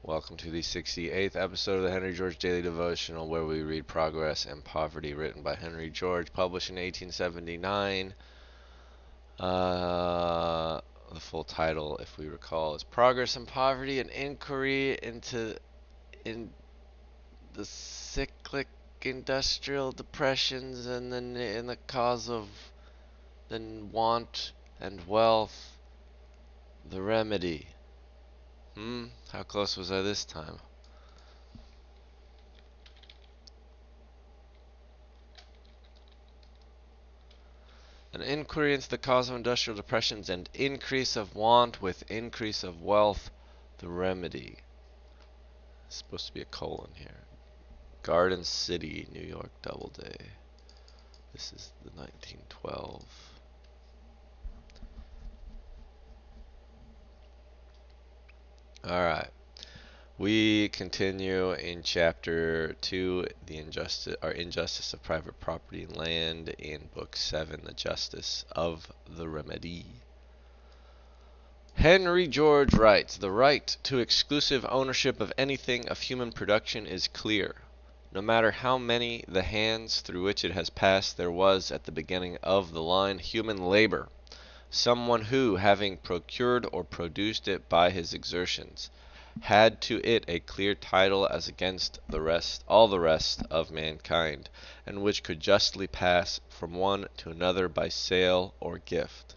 Welcome to the 68th episode of the Henry George Daily Devotional, where we read Progress and Poverty, written by Henry George, published in 1879. The full title, if we recall, is Progress and Poverty, an inquiry into the cyclic industrial depressions and the cause of want and wealth, the remedy. How close was I this time? An inquiry into the cause of industrial depressions and increase of want with increase of wealth, the remedy. It's supposed to be a colon here. Garden City, New York, Doubleday. This is the 1912. Alright. We continue in chapter 2, the injustice of private property and land, in Book VII The Justice of the Remedy. Henry George writes, "The right to exclusive ownership of anything of human production is clear. No matter how many the hands through which it has passed, there was, at the beginning of the line, human labor, someone who, having procured or produced it by his exertions, had to it a clear title as against all the rest of mankind, and which could justly pass from one to another by sale or gift.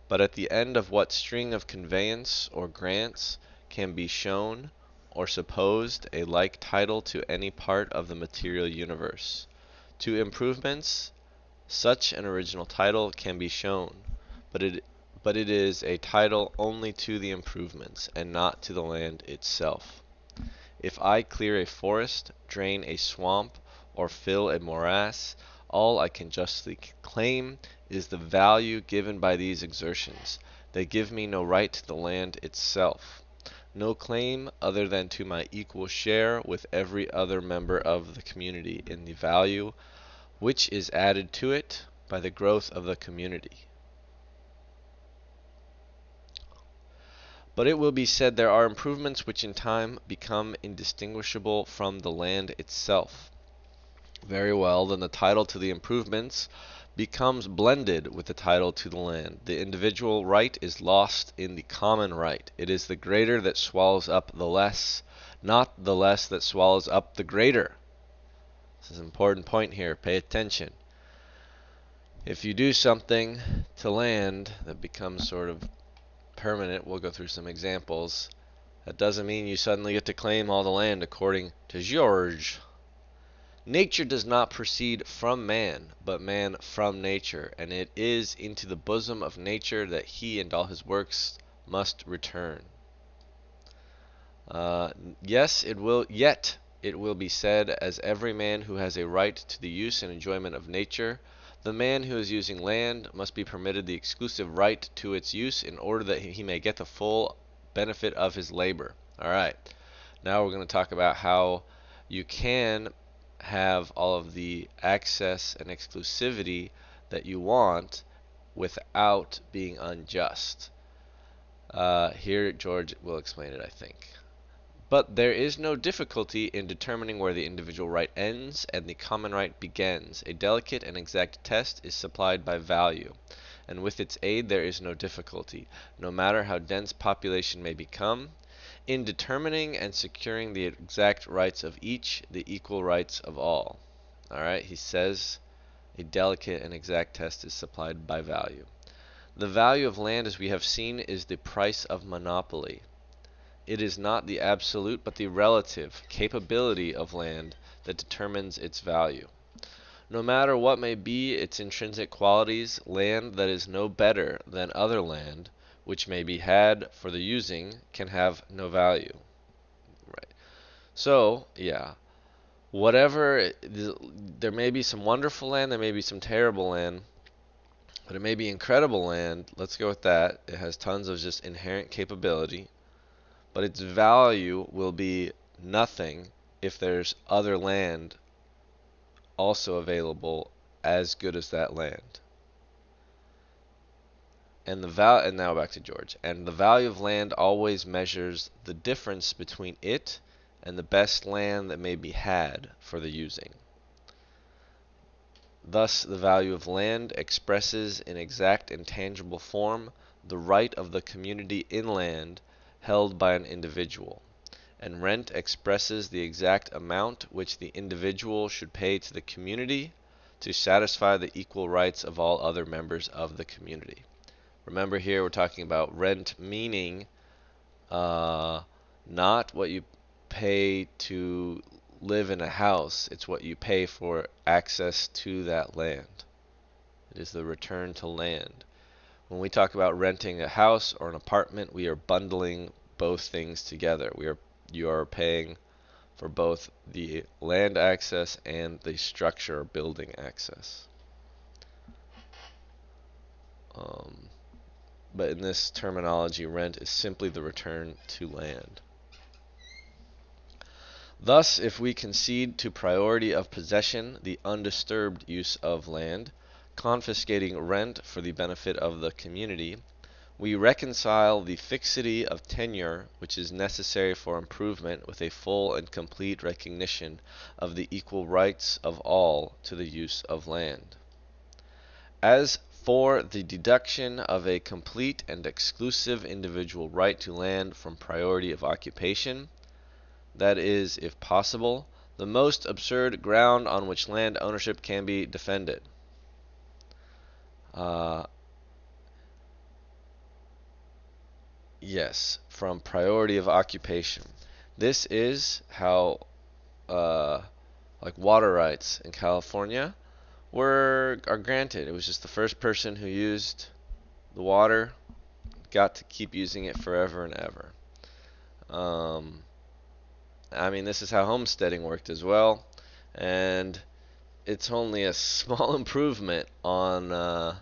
But at the end of what string of conveyance or grants can be shown or supposed a like title to any part of the material universe? To improvements such an original title can be shown, but it is a title only to the improvements, and not to the land itself. If I clear a forest, drain a swamp, or fill a morass, all I can justly claim is the value given by these exertions. They give me no right to the land itself, no claim other than to my equal share with every other member of the community in the value which is added to it by the growth of the community." But it will be said there are improvements which in time become indistinguishable from the land itself. Very well, then the title to the improvements becomes blended with the title to the land. The individual right is lost in the common right. It is the greater that swallows up the less, not the less that swallows up the greater. This is an important point here. Pay attention. If you do something to land that becomes sort of permanent, we'll go through some examples, that doesn't mean you suddenly get to claim all the land according to George. Nature does not proceed from man, but man from nature, and it is into the bosom of nature that he and all his works must return. Yet it will be said, as every man who has a right to the use and enjoyment of nature, the man who is using land must be permitted the exclusive right to its use in order that he may get the full benefit of his labor. Alright, now we're going to talk about how you can have all of the access and exclusivity that you want without being unjust. Here George will explain it, I think. But there is no difficulty in determining where the individual right ends and the common right begins. A delicate and exact test is supplied by value, and with its aid there is no difficulty, no matter how dense population may become, in determining and securing the exact rights of each, the equal rights of all. Alright, he says a delicate and exact test is supplied by value. The value of land, as we have seen, is the price of monopoly. It is not the absolute but the relative capability of land that determines its value. No matter what may be its intrinsic qualities, land that is no better than other land, which may be had for the using, can have no value. Right. So, yeah, there may be some wonderful land, there may be some terrible land, but it may be incredible land. Let's go with that. It has tons of just inherent capability, but its value will be nothing if there's other land also available as good as that land. And now back to George. And the value of land always measures the difference between it and the best land that may be had for the using. Thus, the value of land expresses in exact and tangible form the right of the community in land held by an individual, and rent expresses the exact amount which the individual should pay to the community to satisfy the equal rights of all other members of the community. Remember, here we're talking about rent, meaning not what you pay to live in a house, it's what you pay for access to that land. It is the return to land. When we talk about renting a house or an apartment, we are bundling both things together. You are paying for both the land access and the structure or building access. But in this terminology, rent is simply the return to land. Thus, if we concede to priority of possession the undisturbed use of land, confiscating rent for the benefit of the community, we reconcile the fixity of tenure which is necessary for improvement with a full and complete recognition of the equal rights of all to the use of land. As for the deduction of a complete and exclusive individual right to land from priority of occupation, that is, if possible, the most absurd ground on which land ownership can be defended. Yes, from priority of occupation. This is how, like water rights in California, are granted. It was just the first person who used the water got to keep using it forever and ever. I mean, this is how homesteading worked as well, and it's only a small improvement on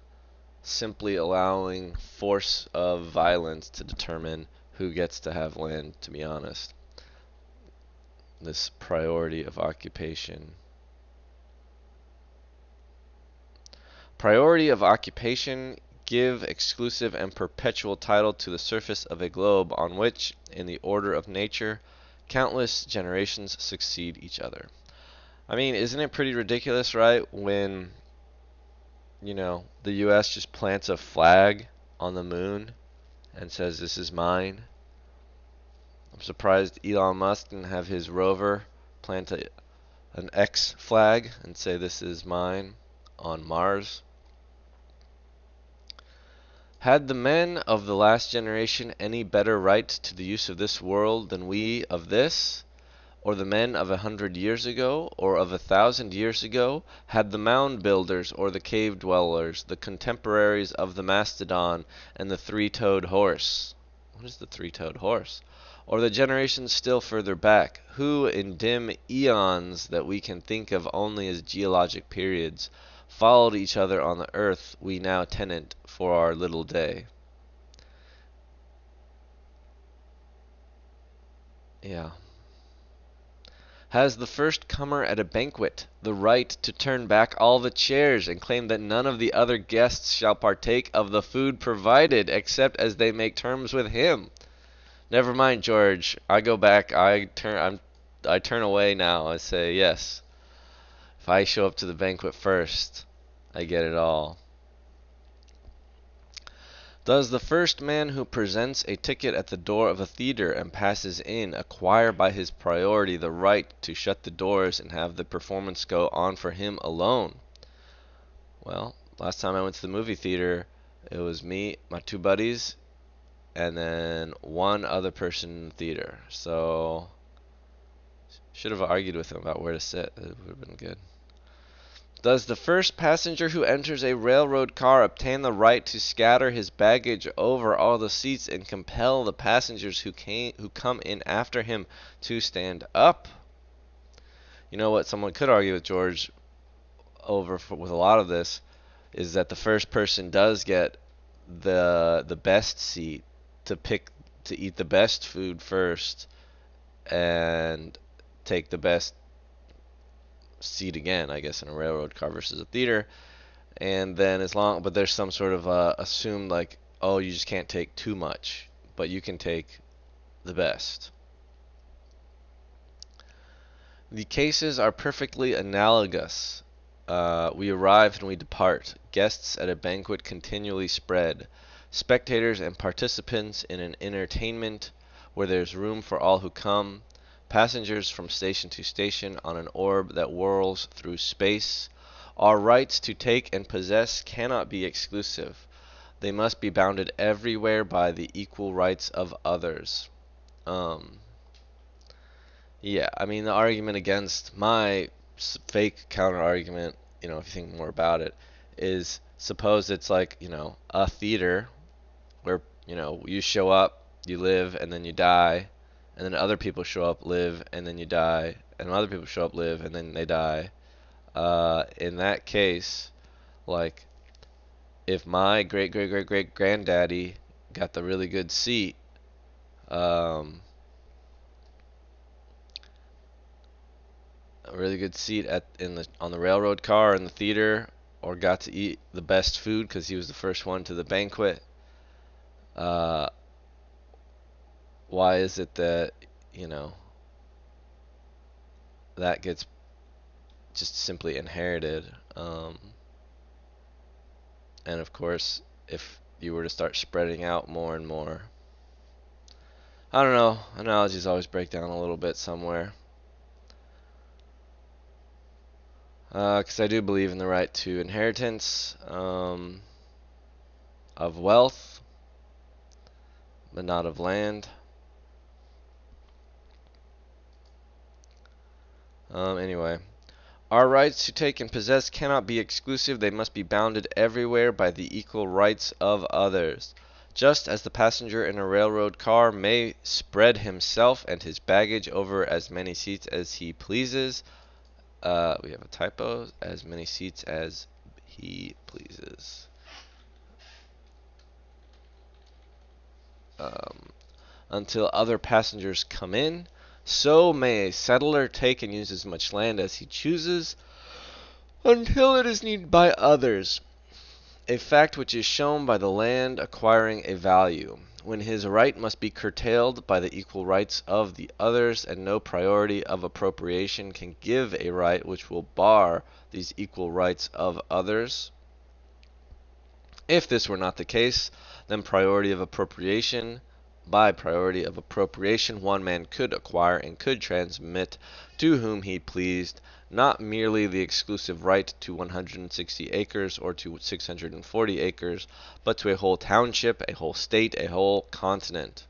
simply allowing force of violence to determine who gets to have land, to be honest. This priority of occupation. Priority of occupation give exclusive and perpetual title to the surface of a globe on which, in the order of nature, countless generations succeed each other. I mean, isn't it pretty ridiculous, right, when the U.S. just plants a flag on the moon and says, "This is mine"? I'm surprised Elon Musk didn't have his rover plant an X flag and say, "This is mine" on Mars. Had the men of the last generation any better right to the use of this world than we of this? Or the men of 100 years ago, or of 1,000 years ago? Had the mound builders or the cave dwellers, the contemporaries of the mastodon and the three-toed horse? What is the three-toed horse? Or the generations still further back, who in dim eons that we can think of only as geologic periods, followed each other on the earth we now tenant for our little day? Yeah. Has the first comer at a banquet the right to turn back all the chairs and claim that none of the other guests shall partake of the food provided except as they make terms with him? Never mind, George. I go back. I turn away now. I say yes. If I show up to the banquet first, I get it all. Does the first man who presents a ticket at the door of a theater and passes in acquire by his priority the right to shut the doors and have the performance go on for him alone? Well, last time I went to the movie theater, it was me, my two buddies, and then one other person in the theater. So, should have argued with him about where to sit. It would have been good. Does the first passenger who enters a railroad car obtain the right to scatter his baggage over all the seats and compel the passengers who come in after him to stand up? You know what someone could argue with George with a lot of this is that the first person does get the best seat to eat the best food first and take the best seat again, I guess, in a railroad car versus a theater. And then but there's some sort of assumed, like, oh, you just can't take too much, but you can take the best. The cases are perfectly analogous. We arrive and we depart. Guests at a banquet continually spread. Spectators and participants in an entertainment where there's room for all who come. Passengers from station to station on an orb that whirls through space. Our rights to take and possess cannot be exclusive. They must be bounded everywhere by the equal rights of others. Yeah, I mean, the argument against my fake counter argument, if you think more about it, is suppose it's like, a theater where, you show up, you live, and then you die, and then other people show up, live, and then you die, and other people show up, live, and then they die. In that case, like, if my great great great great granddaddy got the really good seat, a really good seat on the railroad car in the theater, or got to eat the best food because he was the first one to the banquet. Uh, why is it that that gets just simply inherited? And of course, if you were to start spreading out more and more, I don't know. Analogies always break down a little bit somewhere. Because I do believe in the right to inheritance of wealth, but not of land. Anyway, our rights to take and possess cannot be exclusive. They must be bounded everywhere by the equal rights of others. Just as the passenger in a railroad car may spread himself and his baggage over as many seats as he pleases, we have a typo, as many seats as he pleases. Until other passengers come in, so may a settler take and use as much land as he chooses until it is needed by others, a fact which is shown by the land acquiring a value, when his right must be curtailed by the equal rights of the others, and no priority of appropriation can give a right which will bar these equal rights of others. If this were not the case, then by priority of appropriation, one man could acquire and could transmit to whom he pleased not merely the exclusive right to 160 acres or to 640 acres, but to a whole township, a whole state, a whole continent.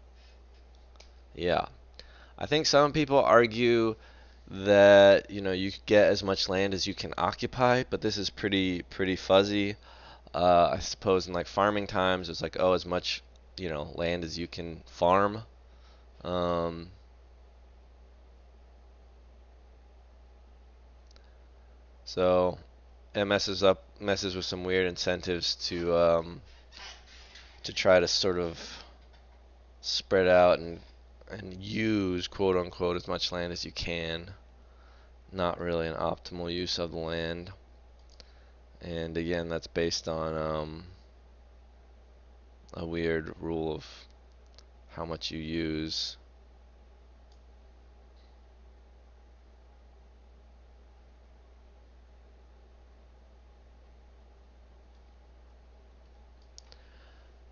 Yeah. I think some people argue that, you could get as much land as you can occupy, but this is pretty fuzzy. I suppose in like farming times, it's like, as much land as you can farm. So it messes with some weird incentives to try to sort of spread out and use, quote unquote, as much land as you can. Not really an optimal use of the land. And again, that's based on a weird rule of how much you use.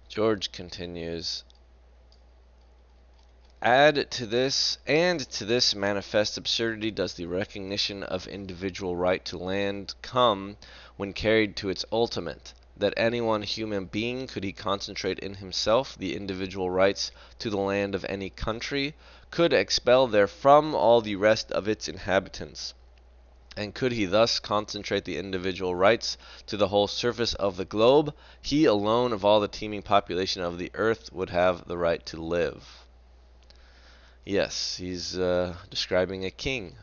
George continues, add to this manifest absurdity does the recognition of individual right to land come when carried to its ultimate, that any one human being, could he concentrate in himself the individual rights to the land of any country, could expel therefrom all the rest of its inhabitants. And could he thus concentrate the individual rights to the whole surface of the globe, he alone of all the teeming population of the earth would have the right to live. Yes, he's describing a king.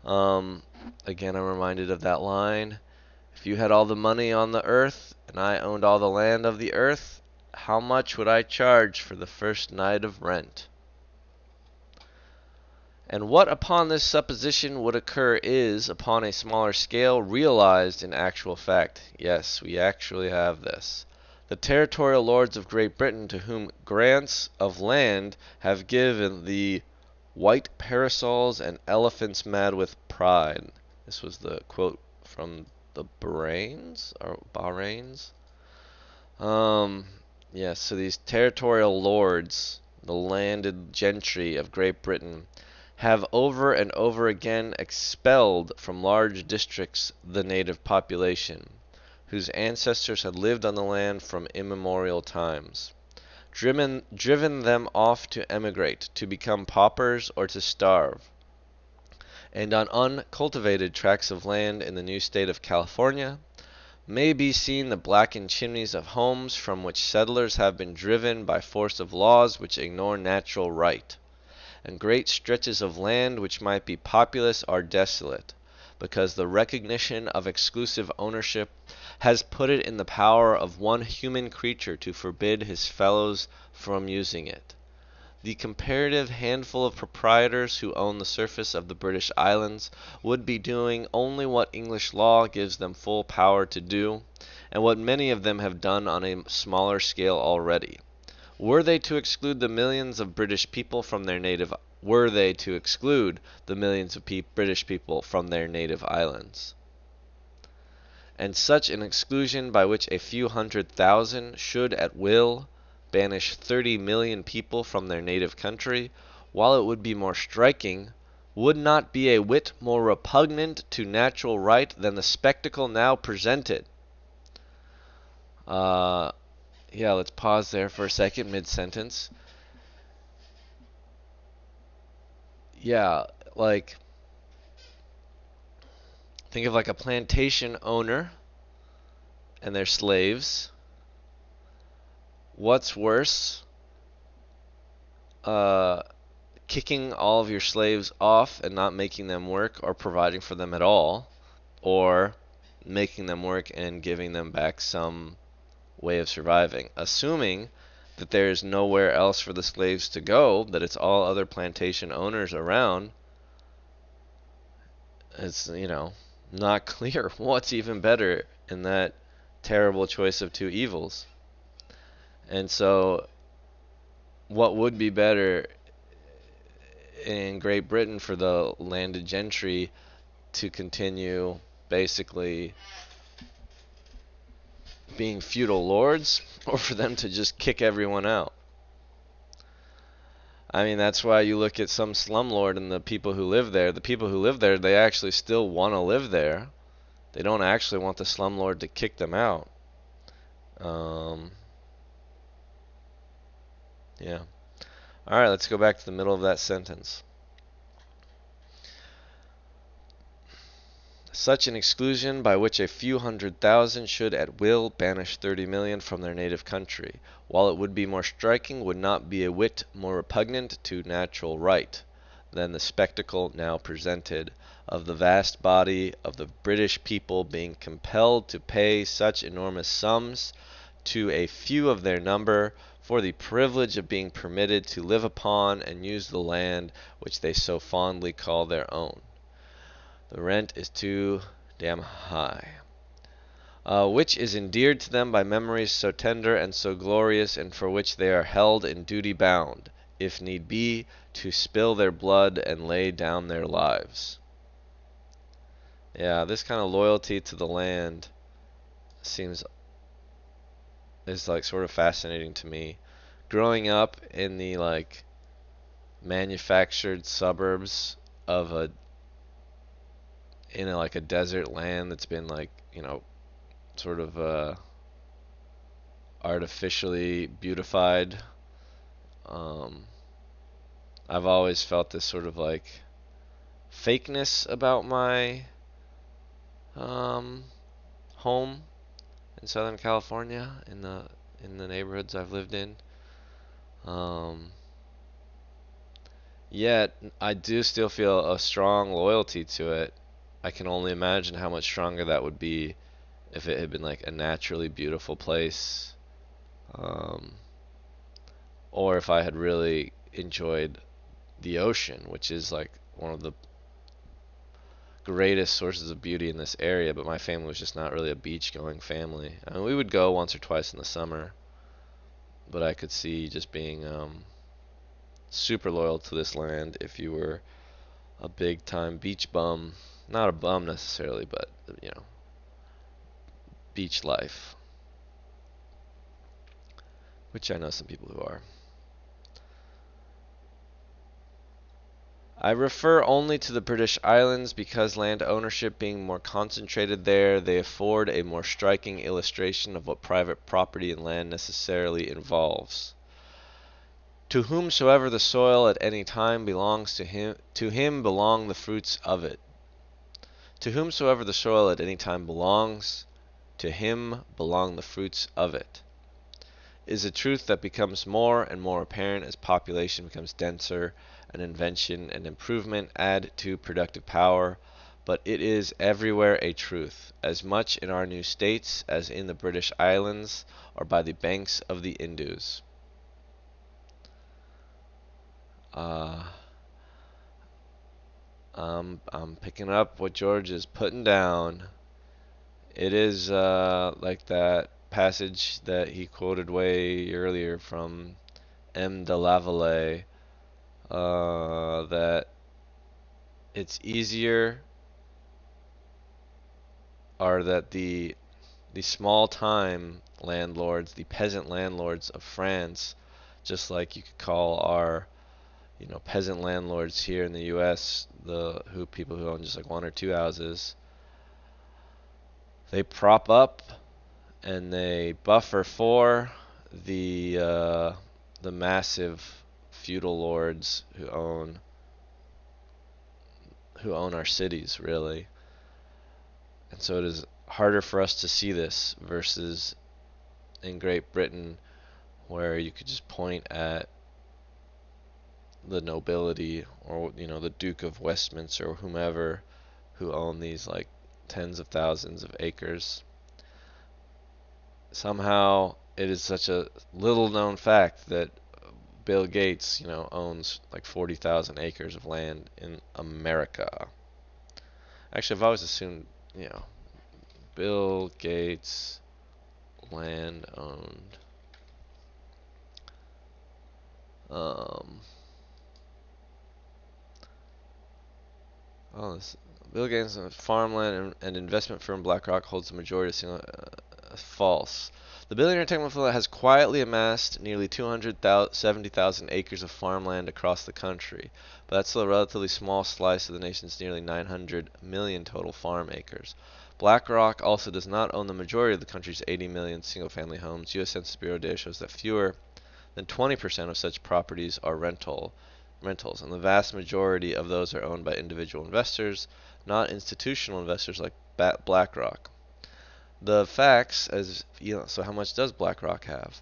Again, I'm reminded of that line, if you had all the money on the earth, and I owned all the land of the earth, how much would I charge for the first night of rent? And what upon this supposition would occur is, upon a smaller scale, realized in actual fact. Yes, we actually have this. The territorial lords of Great Britain, to whom grants of land have given the white parasols and elephants mad with pride. This was the quote from the Bahrains. Yes, so these territorial lords, the landed gentry of Great Britain, have over and over again expelled from large districts the native population, whose ancestors had lived on the land from immemorial times, driven them off to emigrate, to become paupers or to starve. And on uncultivated tracts of land in the new state of California may be seen the blackened chimneys of homes from which settlers have been driven by force of laws which ignore natural right, and great stretches of land which might be populous are desolate, because the recognition of exclusive ownership has put it in the power of one human creature to forbid his fellows from using it. The comparative handful of proprietors who own the surface of the British Islands would be doing only what English law gives them full power to do, and what many of them have done on a smaller scale already. Were they to exclude the millions of British people from their native British people from their native islands? And such an exclusion by which a few 100,000 should at will banish 30,000,000 people from their native country, while it would be more striking, would not be a whit more repugnant to natural right than the spectacle now presented. Yeah, let's pause there for a second, mid-sentence. Yeah, like, think of like a plantation owner and their slaves. What's worse, kicking all of your slaves off and not making them work or providing for them at all, or making them work and giving them back some way of surviving, assuming that there is nowhere else for the slaves to go, that it's all other plantation owners around. It's, not clear what's even better in that terrible choice of two evils. And so what would be better in Great Britain for the landed gentry to continue basically being feudal lords, or for them to just kick everyone out? I mean, that's why you look at some slumlord and the people who live there. The people who live there, they actually still want to live there. They don't actually want the slumlord to kick them out. Yeah. All right, let's go back to the middle of that sentence. Such an exclusion by which a few 100,000 should at will banish 30,000,000 from their native country, while it would be more striking, would not be a whit more repugnant to natural right than the spectacle now presented of the vast body of the British people being compelled to pay such enormous sums to a few of their number for the privilege of being permitted to live upon and use the land which they so fondly call their own. The rent is too damn high, which is endeared to them by memories so tender and so glorious, and for which they are held in duty bound, if need be, to spill their blood and lay down their lives. Yeah, this kind of loyalty to the land is like sort of fascinating to me. Growing up in the like manufactured suburbs of like a desert land that's been like, sort of artificially beautified. I've always felt this sort of like fakeness about my home in Southern California, in the neighborhoods I've lived in. Yet I do still feel a strong loyalty to it. I can only imagine how much stronger that would be if it had been like a naturally beautiful place, or if I had really enjoyed the ocean, which is like one of the greatest sources of beauty in this area, but my family was just not really a beach-going family. I mean, we would go once or twice in the summer, but I could see just being super loyal to this land if you were a big-time beach bum. Not a bum necessarily, but, you know, beach life, which I know some people who are. I refer only to the British Islands because land ownership being more concentrated there, they afford a more striking illustration of what private property in land necessarily involves. To whomsoever the soil at any time belongs to him belong the fruits of it. To whomsoever the soil at any time belongs, to him belong the fruits of it, is a truth that becomes more and more apparent as population becomes denser and invention and improvement add to productive power, but it is everywhere a truth, as much in our new states as in the British Islands or by the banks of the Indus. I'm picking up what George is putting down. It is like that passage that he quoted way earlier from M. de Lavallee, that it's easier, or that the small time landlords, the peasant landlords of France, just like you could call our, you know, peasant landlords here in the US, the people who own just like one or two houses, they prop up and they buffer for the massive feudal lords who own our cities, really. And so it is harder for us to see this versus in Great Britain, where you could just point at the nobility, or, you know, the Duke of Westminster or whomever, who own these like tens of thousands of acres. Somehow it is such a little known fact that Bill Gates, you know, owns like 40,000 acres of land in America. Actually, I've always assumed, you know, Bill Gates land owned. Bill Gates, farmland and investment firm BlackRock holds the majority of single. False. The billionaire technophile has quietly amassed nearly 270,000 acres of farmland across the country, but that's still a relatively small slice of the nation's nearly 900 million total farm acres. BlackRock also does not own the majority of the country's 80 million single-family homes. U.S. Census Bureau data shows that fewer than 20% of such properties are rentals, and the vast majority of those are owned by individual investors, not institutional investors like BlackRock. The facts, as you know, so how much does BlackRock have?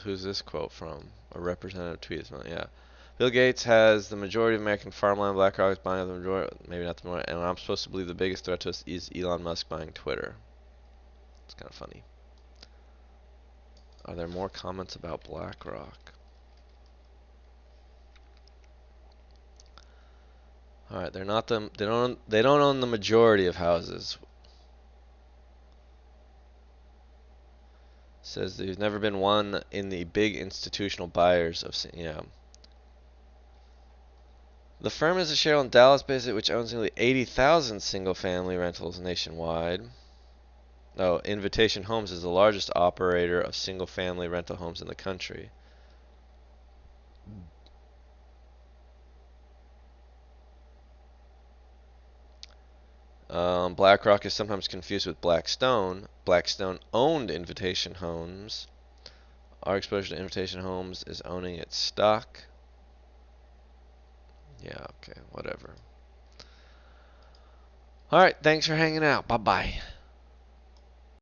Who's this quote from? A representative tweet. Yeah. Bill Gates has the majority of American farmland. BlackRock is buying the majority, maybe not the majority, and I'm supposed to believe the biggest threat to us is Elon Musk buying Twitter. It's kind of funny. Are there more comments about BlackRock? All right, they're not the they don't own the majority of houses. Says there's never been one in the big institutional buyers of, yeah. The firm is a share in Dallas-based, which owns nearly 80,000 single-family rentals nationwide. Oh, Invitation Homes is the largest operator of single-family rental homes in the country. BlackRock is sometimes confused with Blackstone. Blackstone owned Invitation Homes. Our exposure to Invitation Homes is owning its stock. Yeah, okay, whatever. Alright, thanks for hanging out. Bye-bye.